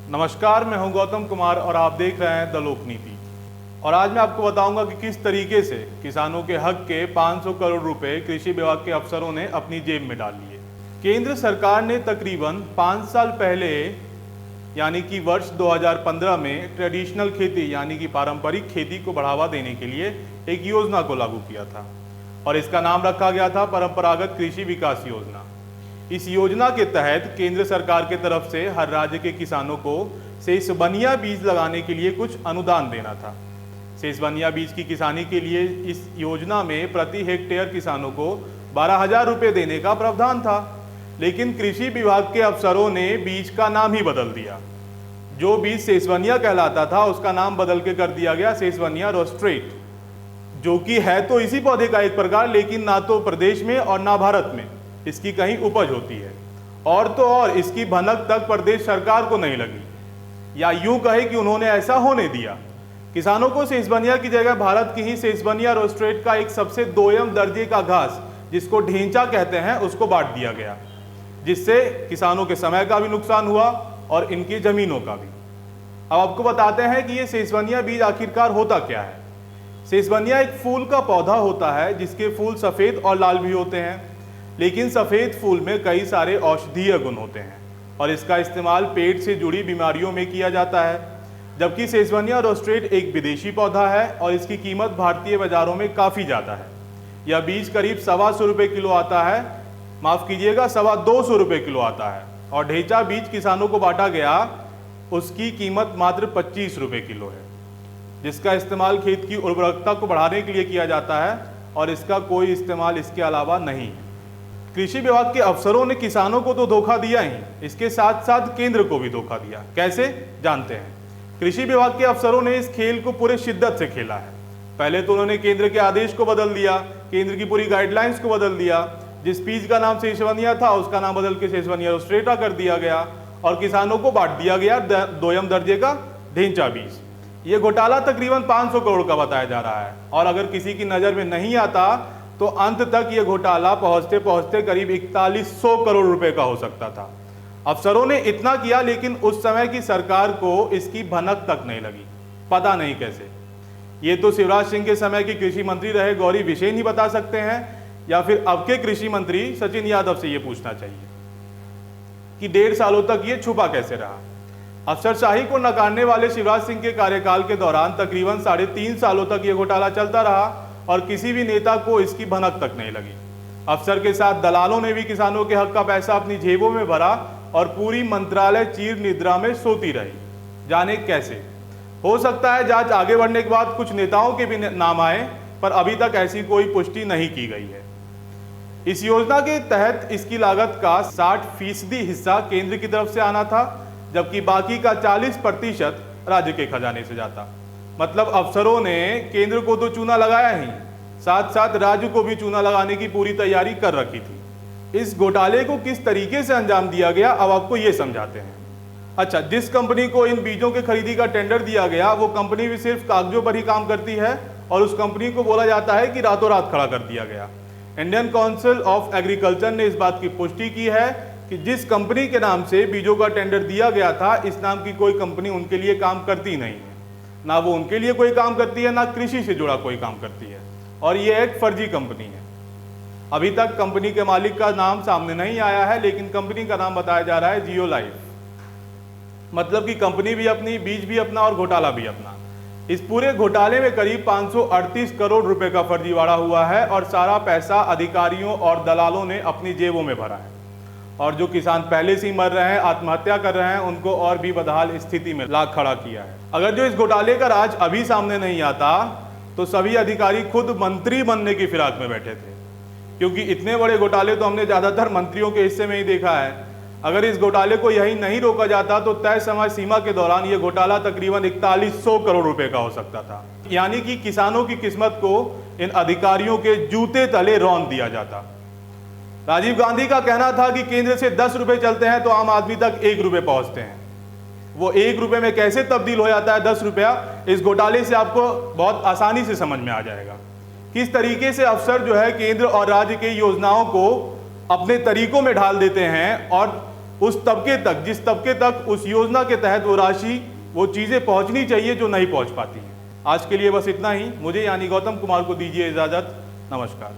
नमस्कार, मैं हूं गौतम कुमार और आप देख रहे हैं द लोकनीति। और आज मैं आपको बताऊंगा कि किस तरीके से किसानों के हक के 500 करोड़ रुपए कृषि विभाग के अफसरों ने अपनी जेब में डाल लिए। केंद्र सरकार ने तकरीबन 5 साल पहले यानी कि वर्ष 2015 में ट्रेडिशनल खेती यानी कि पारंपरिक खेती को बढ़ावा देने के लिए एक योजना को लागू किया था और इसका नाम रखा गया था परंपरागत कृषि विकास योजना। इस योजना के तहत केंद्र सरकार के तरफ से हर राज्य के किसानों को सेसबनिया बीज लगाने के लिए कुछ अनुदान देना था। सेसबनिया बीज की किसानी के लिए इस योजना में प्रति हेक्टेयर किसानों को 12,000 रुपये देने का प्रावधान था, लेकिन कृषि विभाग के अफसरों ने बीज का नाम ही बदल दिया। जो बीज सेसबनिया कहलाता था उसका नाम बदल के कर दिया गया सेसबनिया रोस्ट्रेट, जो कि है तो इसी पौधे का एक प्रकार, लेकिन ना तो प्रदेश में और ना भारत में इसकी कहीं उपज होती है, और तो और इसकी भनक तक प्रदेश सरकार को नहीं लगी, या यूं कहे कि उन्होंने ऐसा होने दिया। किसानों को सेसबनिया की जगह भारत की ही सेसबनिया रोस्ट्रेट का एक सबसे दोयम दर्जे का घास, जिसको ढेंचा कहते हैं, उसको बांट दिया गया, जिससे किसानों के समय का भी नुकसान हुआ और इनकी जमीनों का भी। अब आपको बताते हैं कि ये सेसबनिया बीज आखिरकार होता क्या है। सेसबनिया एक फूल का पौधा होता है जिसके फूल सफ़ेद और लाल भी होते हैं, लेकिन सफ़ेद फूल में कई सारे औषधीय गुण होते हैं और इसका इस्तेमाल पेट से जुड़ी बीमारियों में किया जाता है। जबकि सेसबनिया रोस्ट्रेट एक विदेशी पौधा है और इसकी कीमत भारतीय बाज़ारों में काफ़ी ज़्यादा है। यह बीज करीब 225 रुपये किलो आता है, माफ़ कीजिएगा 225 रुपये किलो आता है। और ढेंचा बीज किसानों को बांटा गया, उसकी कीमत मात्र 25 रुपये किलो है, जिसका इस्तेमाल खेत की उर्वरकता को बढ़ाने के लिए किया जाता है और इसका कोई इस्तेमाल इसके अलावा नहीं है। कृषि विभाग के अफसरों ने किसानों को तो धोखा दिया ही, इसके साथ साथ केंद्र को भी धोखा दिया। कैसे, जानते हैं। कृषि विभाग के अफसरों ने इस खेल को पूरे शिद्दत से खेला है। पहले तो उन्होंने केंद्र के आदेश को बदल दिया, केंद्र की पूरी गाइडलाइंस को बदल दिया। जिस बीज का नाम सेसबनिया था उसका नाम बदल के सेसबनिया रोस्ट्रेटा कर दिया गया और किसानों को बांट दिया गया दोयम दर्जे का ढेंचा बीज। ये घोटाला तकरीबन 500 करोड़ का बताया जा रहा है और अगर किसी की नज़र में नहीं आता तो अंत तक ये घोटाला पहुंचते पहुंचते करीब 4100 करोड़ रुपए का हो सकता था। अफसरों ने इतना किया, लेकिन उस समय की सरकार को इसकी भनक तक नहीं लगी, पता नहीं कैसे। ये तो शिवराज सिंह के समय के कृषि मंत्री रहे गौरी बिसेन ही बता सकते हैं, या फिर अब के कृषि मंत्री सचिन यादव से ये पूछना चाहिए कि 1.5 सालों तक ये छुपा कैसे रहा। अफसरशाही को नकारने वाले शिवराज सिंह के कार्यकाल के दौरान तकरीबन 3.5 सालों तक ये घोटाला चलता रहा और किसी भी नेता को इसकी भनक तक नहीं लगी। अफसर के साथ दलालों ने भी किसानों के हक का पैसा अपनी जेबों में भरा और पूरी मंत्रालय चीर निद्रा में सोती रही। जाने कैसे। हो सकता है जांच आगे बढ़ने के बाद कुछ नेताओं के भी नाम आए, पर अभी तक ऐसी कोई पुष्टि नहीं की गई है। इस योजना के तहत इसकी लागत का 60% हिस्सा केंद्र की तरफ से आना था, जबकि बाकी का 40% राज्य के खजाने से जाता। मतलब अफसरों ने केंद्र को तो चूना लगाया ही, साथ साथ राज्य को भी चूना लगाने की पूरी तैयारी कर रखी थी। इस घोटाले को किस तरीके से अंजाम दिया गया, अब आपको ये समझाते हैं। अच्छा, जिस कंपनी को इन बीजों के खरीदी का टेंडर दिया गया, वो कंपनी भी सिर्फ कागजों पर ही काम करती है और उस कंपनी को बोला जाता है कि रातों रात खड़ा कर दिया गया। इंडियन काउंसिल ऑफ एग्रीकल्चर ने इस बात की पुष्टि की है कि जिस कंपनी के नाम से बीजों का टेंडर दिया गया था, इस नाम की कोई कंपनी उनके लिए काम करती नहीं है। ना वो उनके लिए कोई काम करती है, ना कृषि से जुड़ा कोई काम करती है, और ये एक फर्जी कंपनी है। अभी तक कंपनी के मालिक का नाम सामने नहीं आया है, लेकिन कंपनी का नाम बताया जा रहा है जियो लाइफ। मतलब कि कंपनी भी अपनी, बीज भी अपना और घोटाला भी अपना। इस पूरे घोटाले में करीब 538 करोड़ रुपए का फर्जीवाड़ा हुआ है और सारा पैसा अधिकारियों और दलालों ने अपनी जेबों में भरा है। और जो किसान पहले से ही मर रहे हैं, आत्महत्या कर रहे हैं, उनको और भी बदहाल स्थिति में ला खड़ा किया है। अगर जो इस घोटाले का राज अभी सामने नहीं आता तो सभी अधिकारी खुद मंत्री बनने की फिराक में बैठे थे, क्योंकि इतने बड़े घोटाले तो हमने ज़्यादातर मंत्रियों के हिस्से में ही देखा है। अगर इस घोटाले को यही नहीं रोका जाता तो तय समय सीमा के दौरान ये घोटाला तकरीबन 4100 करोड़ रुपए का हो सकता था। यानी कि किसानों की किस्मत को इन अधिकारियों के जूते तले रौंद दिया जाता। राजीव गांधी का कहना था कि केंद्र से 10 रुपए चलते हैं तो आम आदमी तक 1 रुपए पहुंचते हैं। वो 1 रुपए में कैसे तब्दील हो जाता है 10 रुपया, इस घोटाले से आपको बहुत आसानी से समझ में आ जाएगा। किस तरीके से अफसर जो है केंद्र और राज्य की योजनाओं को अपने तरीकों में ढाल देते हैं और उस तबके तक, जिस तबके तक उस योजना के तहत वो राशि, वो चीजें पहुंचनी चाहिए जो नहीं पहुंच पाती हैं। आज के लिए बस इतना ही। मुझे यानी गौतम कुमार को दीजिए इजाजत। नमस्कार।